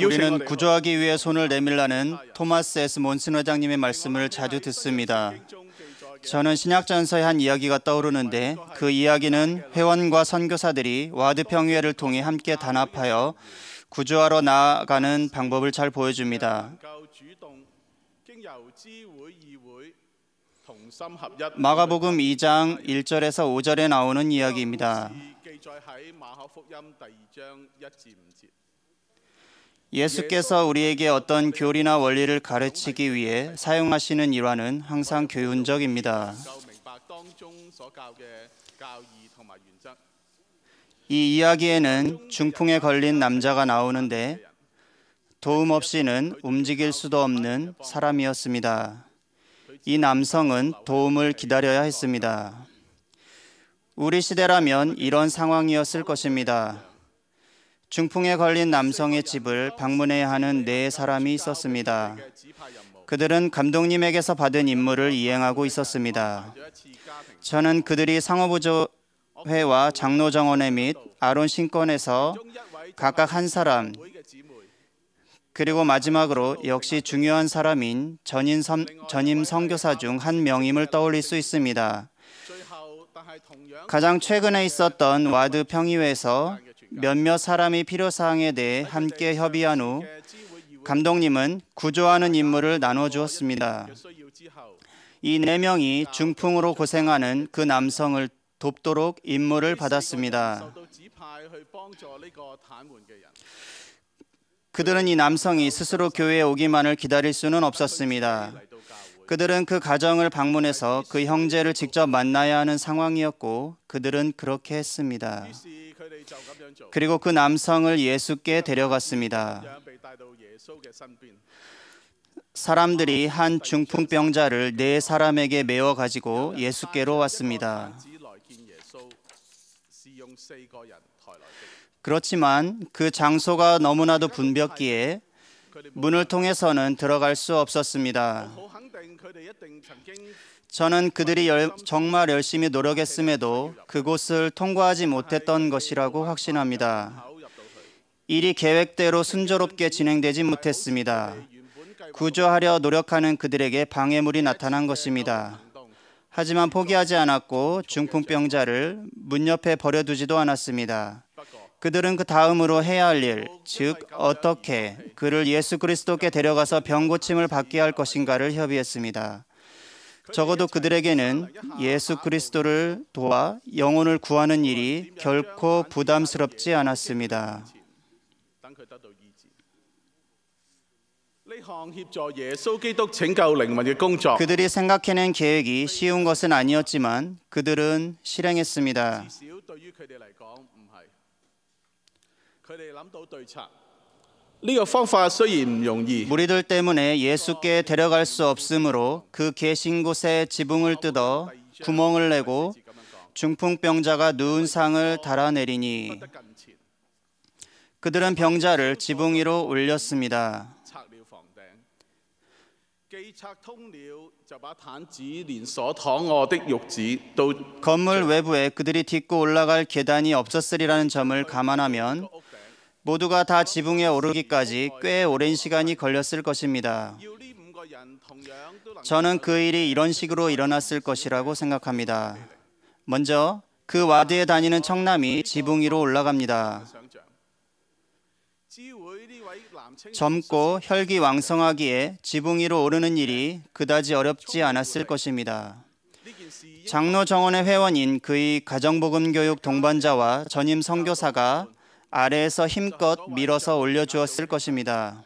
우리는 구조하기 위해 손을 내밀라는 토마스 S. 몬슨 회장님의 말씀을 자주 듣습니다. 저는 신약전서의 한 이야기가 떠오르는데 그 이야기는 회원과 선교사들이 와드 평의회를 통해 함께 단합하여 구조하러 나아가는 방법을 잘 보여줍니다. 마가복음 2장 1절에서 5절에 나오는 이야기입니다. 예수께서 우리에게 어떤 교리나 원리를 가르치기 위해 사용하시는 일화는 항상 교훈적입니다. 이 이야기에는 중풍에 걸린 남자가 나오는데 도움 없이는 움직일 수도 없는 사람이었습니다. 이 남성은 도움을 기다려야 했습니다. 우리 시대라면 이런 상황이었을 것입니다. 중풍에 걸린 남성의 집을 방문해야 하는 네 사람이 있었습니다. 그들은 감독님에게서 받은 임무를 이행하고 있었습니다. 저는 그들이 상호부조회와 장로정원회 및 아론 신권에서 각각 한 사람, 그리고 마지막으로 역시 중요한 사람인 전임 선교사 중 한 명임을 떠올릴 수 있습니다. 가장 최근에 있었던 와드 평의회에서 몇몇 사람이 필요사항에 대해 함께 협의한 후 감독님은 구조하는 임무를 나눠주었습니다. 이 네 명이 중풍으로 고생하는 그 남성을 돕도록 임무를 받았습니다. 그들은 이 남성이 스스로 교회에 오기만을 기다릴 수는 없었습니다. 그들은 그 가정을 방문해서 그 형제를 직접 만나야 하는 상황이었고 그들은 그렇게 했습니다. 그리고 그 남성을 예수께 데려갔습니다. 사람들이 한 중풍병자를 네 사람에게 메워 가지고 예수께로 왔습니다. 그렇지만 그 장소가 너무나도 붐볐기에 문을 통해서는 들어갈 수 없었습니다. 저는 그들이 정말 열심히 노력했음에도 그곳을 통과하지 못했던 것이라고 확신합니다. 일이 계획대로 순조롭게 진행되지 못했습니다. 구조하려 노력하는 그들에게 방해물이 나타난 것입니다. 하지만 포기하지 않았고 중풍병자를 문 옆에 버려두지도 않았습니다. 그들은 그 다음으로 해야 할 일, 즉 어떻게 그를 예수 그리스도께 데려가서 병 고침을 받게 할 것인가를 협의했습니다. 적어도 그들에게는 예수 그리스도를 도와 영혼을 구하는 일이 결코 부담스럽지 않았습니다. 그들이 생각해낸 계획이 쉬운 것은 아니었지만 그들은 실행했습니다. 무리들 때문에 예수께 데려갈 수 없으므로 그 계신 곳에 지붕을 뜯어 구멍을 내고 중풍병자가 누운 상을 달아내리니 그들은 병자를 지붕 위로 올렸습니다. 건물 외부에 그들이 딛고 올라갈 계단이 없었으리라는 점을 감안하면 모두가 다 지붕에 오르기까지 꽤 오랜 시간이 걸렸을 것입니다. 저는 그 일이 이런 식으로 일어났을 것이라고 생각합니다. 먼저 그 와드에 다니는 청남이 지붕 위로 올라갑니다. 젊고 혈기왕성하기에 지붕 위로 오르는 일이 그다지 어렵지 않았을 것입니다. 장로정원의 회원인 그의 가정복음교육 동반자와 전임 선교사가 아래에서 힘껏 밀어서 올려주었을 것입니다.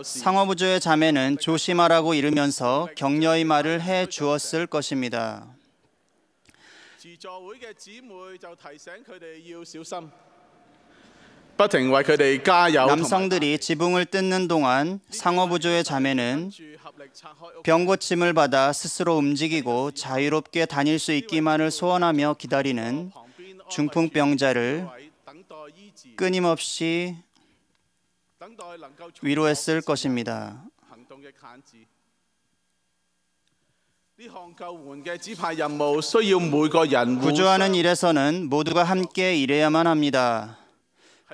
상호부조의 자매는 조심하라고 이르면서 격려의 말을 해주었을 것입니다. 남성들이 지붕을 뜯는 동안 상호부조의 자매는 병고침을 받아 스스로 움직이고 자유롭게 다닐 수 있기만을 소원하며 기다리는 중풍병자를 끊임없이 위로했을 것입니다. 구조하는 일에서는 모두가 함께 일해야만 합니다.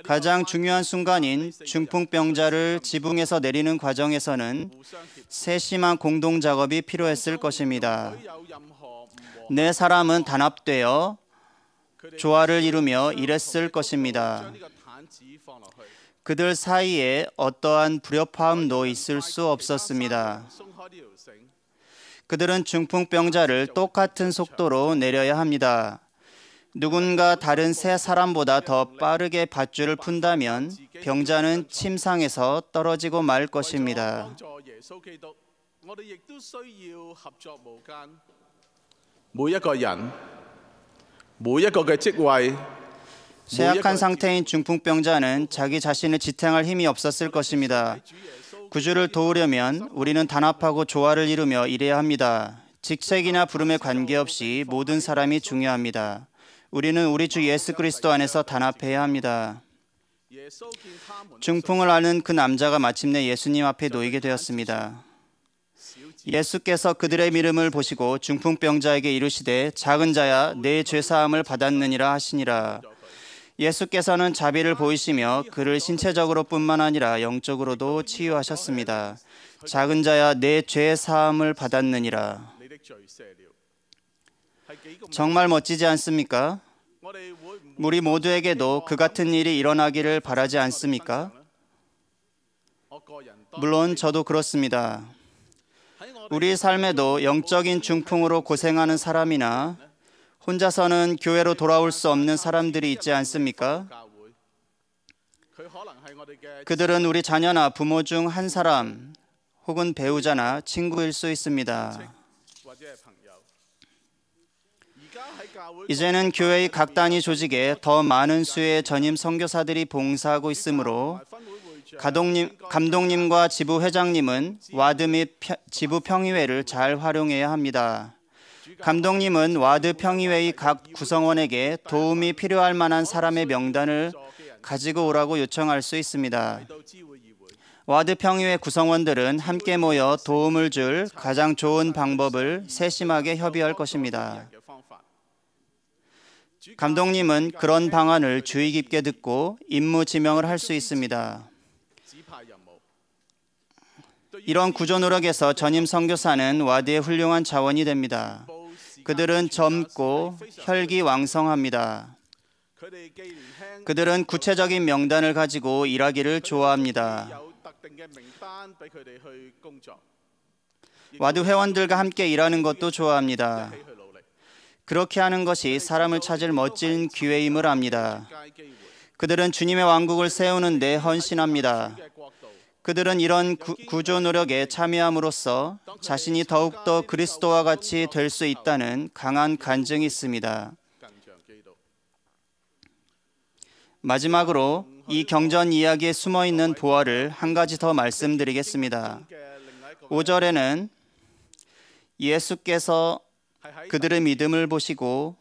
가장 중요한 순간인 중풍병자를 지붕에서 내리는 과정에서는 세심한 공동 작업이 필요했을 것입니다. 네 사람은 단합되어 조화를 이루며 일했을 것입니다. 그들 사이에 어떠한 불협화음도 있을 수 없었습니다. 그들은 중풍병자를 똑같은 속도로 내려야 합니다. 누군가 다른 세 사람보다 더 빠르게 밧줄을 푼다면 병자는 침상에서 떨어지고 말 것입니다. 쇠약한 상태인 중풍병자는 자기 자신을 지탱할 힘이 없었을 것입니다. 구주를 도우려면 우리는 단합하고 조화를 이루며 일해야 합니다. 직책이나 부름에 관계없이 모든 사람이 중요합니다. 우리는 우리 주 예수 그리스도 안에서 단합해야 합니다. 중풍을 앓는 그 남자가 마침내 예수님 앞에 놓이게 되었습니다. 예수께서 그들의 믿음을 보시고 중풍병자에게 이르시되 작은 자야 내 죄사함을 받았느니라 하시니라. 예수께서는 자비를 보이시며 그를 신체적으로 뿐만 아니라 영적으로도 치유하셨습니다. 작은 자야 내 죄사함을 받았느니라. 정말 멋지지 않습니까? 우리 모두에게도 그 같은 일이 일어나기를 바라지 않습니까? 물론 저도 그렇습니다. 우리 삶에도 영적인 중풍으로 고생하는 사람이나 혼자서는 교회로 돌아올 수 없는 사람들이 있지 않습니까? 그들은 우리 자녀나 부모 중 한 사람 혹은 배우자나 친구일 수 있습니다. 이제는 교회의 각 단위 조직에 더 많은 수의 전임 선교사들이 봉사하고 있으므로 감독님과 지부 회장님은 와드 및 지부 평의회를 잘 활용해야 합니다. 감독님은 와드 평의회의 각 구성원에게 도움이 필요할 만한 사람의 명단을 가지고 오라고 요청할 수 있습니다. 와드 평의회 구성원들은 함께 모여 도움을 줄 가장 좋은 방법을 세심하게 협의할 것입니다. 감독님은 그런 방안을 주의 깊게 듣고 임무 지명을 할 수 있습니다. 이런 구조 노력에서 전임 선교사는 와드의 훌륭한 자원이 됩니다. 그들은 젊고 혈기왕성합니다. 그들은 구체적인 명단을 가지고 일하기를 좋아합니다. 와드 회원들과 함께 일하는 것도 좋아합니다. 그렇게 하는 것이 사람을 찾을 멋진 기회임을 압니다. 그들은 주님의 왕국을 세우는 데 헌신합니다. 그들은 이런 구조 노력에 참여함으로써 자신이 더욱더 그리스도와 같이 될 수 있다는 강한 간증이 있습니다. 마지막으로 이 경전 이야기에 숨어있는 보화를 한 가지 더 말씀드리겠습니다. 5절에는 예수께서 그들의 믿음을 보시고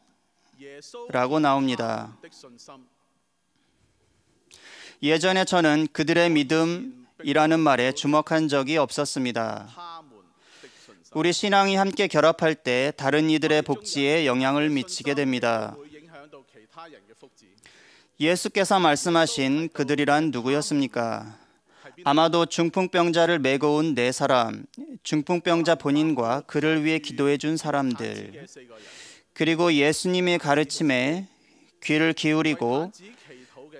라고 나옵니다. 예전에 저는 그들의 믿음이라는 말에 주목한 적이 없었습니다. 우리 신앙이 함께 결합할 때 다른 이들의 복지에 영향을 미치게 됩니다. 예수께서 말씀하신 그들이란 누구였습니까? 아마도 중풍병자를 메고 온 네 사람, 중풍병자 본인과 그를 위해 기도해 준 사람들, 그리고 예수님의 가르침에 귀를 기울이고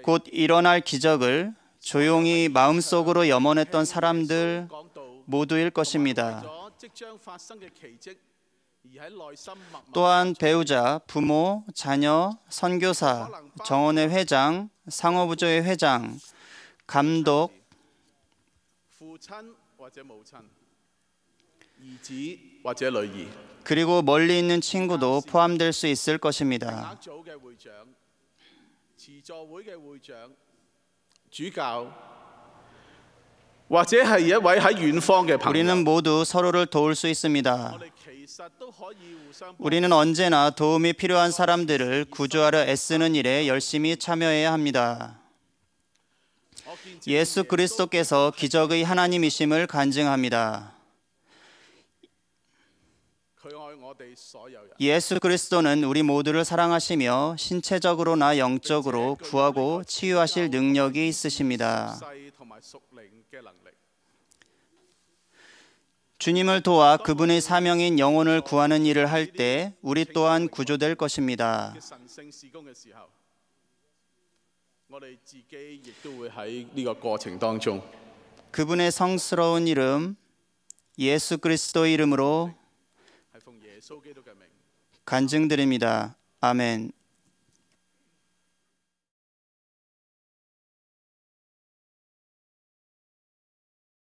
곧 일어날 기적을 조용히 마음속으로 염원했던 사람들 모두일 것입니다. 또한 배우자, 부모, 자녀, 선교사, 정원회 회장, 상호부조회 회장, 감독, 그리고 멀리 있는 친구도 포함될 수 있을 것입니다. 우리는 모두 서로를 도울 수 있습니다. 우리는 언제나 도움이 필요한 사람들을 구조하려 애쓰는 일에 열심히 참여해야 합니다. 예수 그리스도께서 기적의 하나님이심을 간증합니다. 예수 그리스도는 우리 모두를 사랑하시며 신체적으로나 영적으로 구하고 치유하실 능력이 있으십니다. 주님을 도와 그분의 사명인 영혼을 구하는 일을 할 때 우리 또한 구조될 것입니다. 그분의 성스러운 이름 예수 그리스도의 이름으로 간증드립니다. 아멘.